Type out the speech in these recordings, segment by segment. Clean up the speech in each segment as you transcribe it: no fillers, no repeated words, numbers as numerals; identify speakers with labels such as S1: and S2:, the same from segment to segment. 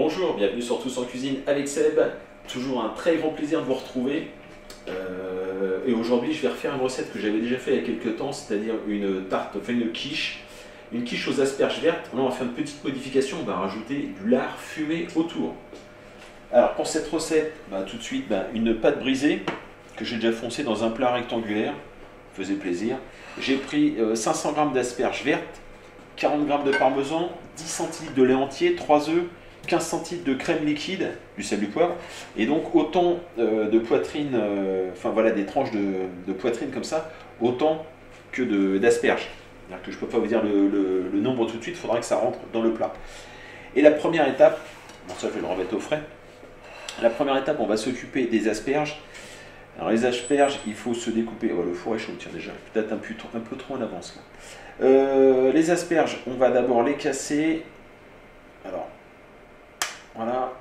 S1: Bonjour, bienvenue sur Tous en Cuisine avec Seb. Toujours un très grand plaisir de vous retrouver. Et aujourd'hui, je vais refaire une recette que j'avais déjà fait il y a quelques temps, c'est-à-dire une tarte, enfin une quiche. Une quiche aux asperges vertes. Là, on va faire une petite modification, on va rajouter du lard fumé autour. Alors pour cette recette, tout de suite, une pâte brisée que j'ai déjà foncée dans un plat rectangulaire. Faisait plaisir. J'ai pris 500 g d'asperges vertes, 40 g de parmesan, 10 centilitres de lait entier, 3 œufs, 15 centilitres de crème liquide, du sel, du poivre, et donc autant de poitrine, enfin voilà, des tranches de poitrine comme ça, autant que d'asperges. Que je ne peux pas vous dire le nombre tout de suite, il faudra que ça rentre dans le plat. Et la première étape, bon ça je vais le remettre au frais, la première étape, on va s'occuper des asperges. Alors les asperges, il faut se découper, oh, le four est chaud, tiens déjà, peut-être un peu trop en avance là. Les asperges, on va d'abord les casser. Alors, voilà.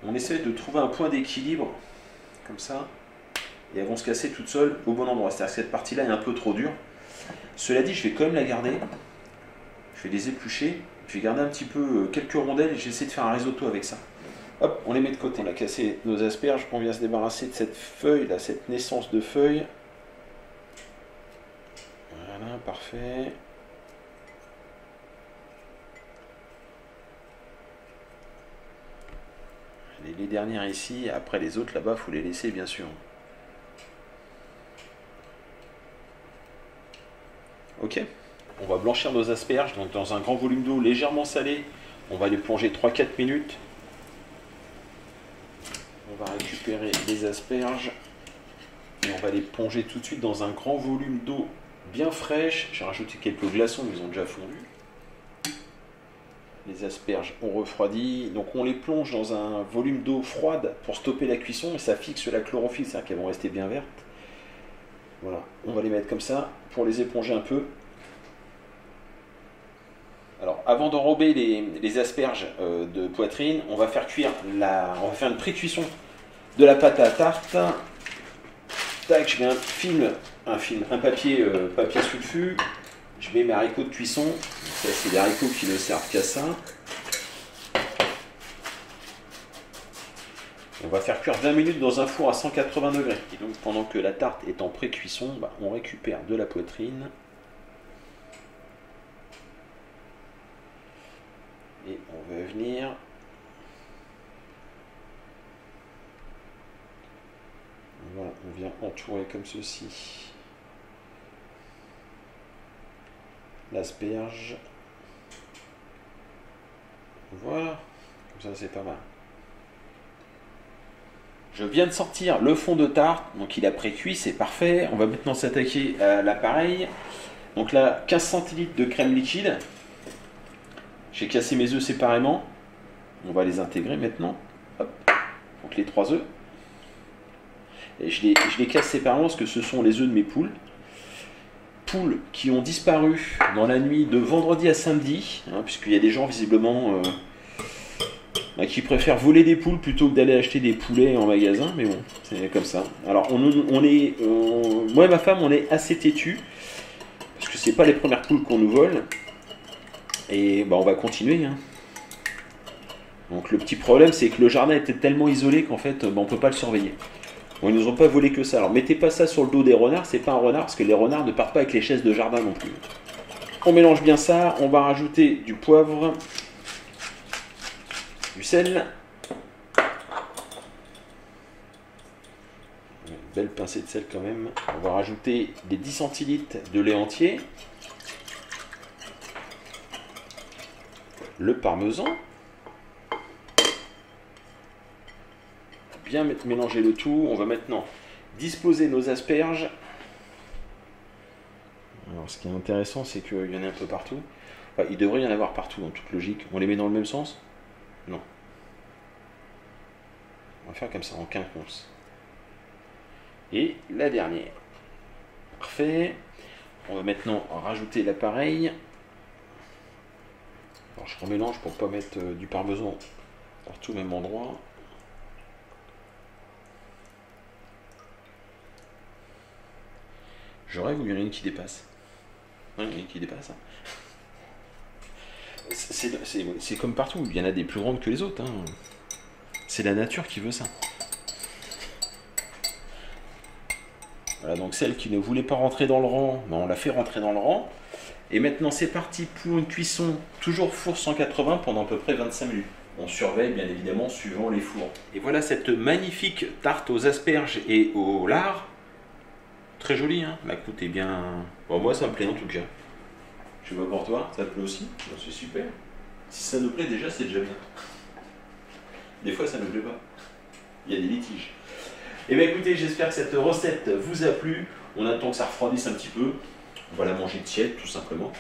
S1: On essaie de trouver un point d'équilibre, comme ça. Et elles vont se casser toutes seules au bon endroit. C'est-à-dire que cette partie-là est un peu trop dure. Cela dit, je vais quand même la garder. Je vais les éplucher. Je vais garder un petit peu quelques rondelles et j'essaie de faire un risotto avec ça. Hop, on les met de côté. On a cassé nos asperges. On vient se débarrasser de cette feuille, là, cette naissance de feuille. Voilà, parfait. Les dernières ici, après les autres là-bas, il faut les laisser bien sûr. Ok. On va blanchir nos asperges donc dans un grand volume d'eau légèrement salé. On va les plonger 3-4 minutes. On va récupérer les asperges et on va les plonger tout de suite dans un grand volume d'eau bien fraîche. J'ai rajouté quelques glaçons, ils ont déjà fondu. Les asperges ont refroidi, donc on les plonge dans un volume d'eau froide pour stopper la cuisson et ça fixe la chlorophylle, c'est-à-dire qu'elles vont rester bien vertes. Voilà, on va les mettre comme ça pour les éponger un peu. Alors avant d'enrober les asperges de poitrine, on va faire cuire on va faire une pré-cuisson de la pâte à tarte. Tac, je mets un papier sulfu. Je mets mes haricots de cuisson. Ça, c'est des haricots qui ne servent qu'à ça. On va faire cuire 20 minutes dans un four à 180 degrés. Et donc pendant que la tarte est en pré-cuisson, on récupère de la poitrine. Et on va venir voilà, on vient entourer comme ceci l'asperge. Voilà, comme ça c'est pas mal. Je viens de sortir le fond de tarte, donc il a pré-cuit, c'est parfait. On va maintenant s'attaquer à l'appareil. Donc là, 15 centilitres de crème liquide. J'ai cassé mes œufs séparément. On va les intégrer maintenant. Hop. Donc les 3 œufs. Et je les casse séparément parce que ce sont les œufs de mes poules. Poules qui ont disparu dans la nuit de vendredi à samedi. Puisqu'il y a des gens visiblement qui préfèrent voler des poules plutôt que d'aller acheter des poulets en magasin. Mais bon, c'est comme ça. Alors moi et ma femme, on est assez têtus. Parce que c'est pas les premières poules qu'on nous vole. Et on va continuer. Donc le petit problème, c'est que le jardin était tellement isolé qu'en fait, on ne peut pas le surveiller. Bon, ils nous ont pas volé que ça. Alors mettez pas ça sur le dos des renards, c'est pas un renard, parce que les renards ne partent pas avec les chaises de jardin non plus. On mélange bien ça, on va rajouter du poivre, du sel, une belle pincée de sel quand même. On va rajouter des 10 centilitres de lait entier, le parmesan, bien mélanger le tout. On va maintenant disposer nos asperges. Alors ce qui est intéressant, c'est qu'il y en a un peu partout. Enfin, il devrait y en avoir partout en toute logique. On les met dans le même sens? Non. On va faire comme ça en quinconce. Et la dernière. Parfait. On va maintenant rajouter l'appareil. Alors je remélange pour ne pas mettre du parmesan partout au même endroit. Je rêve où il y en a une qui dépasse. Ouais, il y en a une qui dépasse. C'est comme partout, il y en a des plus grandes que les autres. Hein. C'est la nature qui veut ça. Voilà, donc celle qui ne voulait pas rentrer dans le rang, ben on l'a fait rentrer dans le rang. Et maintenant c'est parti pour une cuisson, toujours four 180 pendant à peu près 25 minutes. On surveille bien évidemment suivant les fours. Et voilà cette magnifique tarte aux asperges et au lard. Très jolie, hein. La croûte est bien... Bon, moi ça me plaît en tout cas. Je sais pas pour toi, ça te plaît aussi? Bon, c'est super. Si ça nous plaît déjà, c'est déjà bien. Des fois ça ne plaît pas. Il y a des litiges. Et bien écoutez, j'espère que cette recette vous a plu. On attend que ça refroidisse un petit peu. On va la manger tiède tout simplement.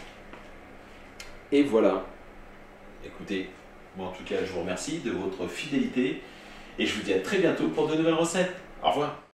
S1: Et voilà. Écoutez, moi en tout cas je vous remercie de votre fidélité. Et je vous dis à très bientôt pour de nouvelles recettes. Au revoir.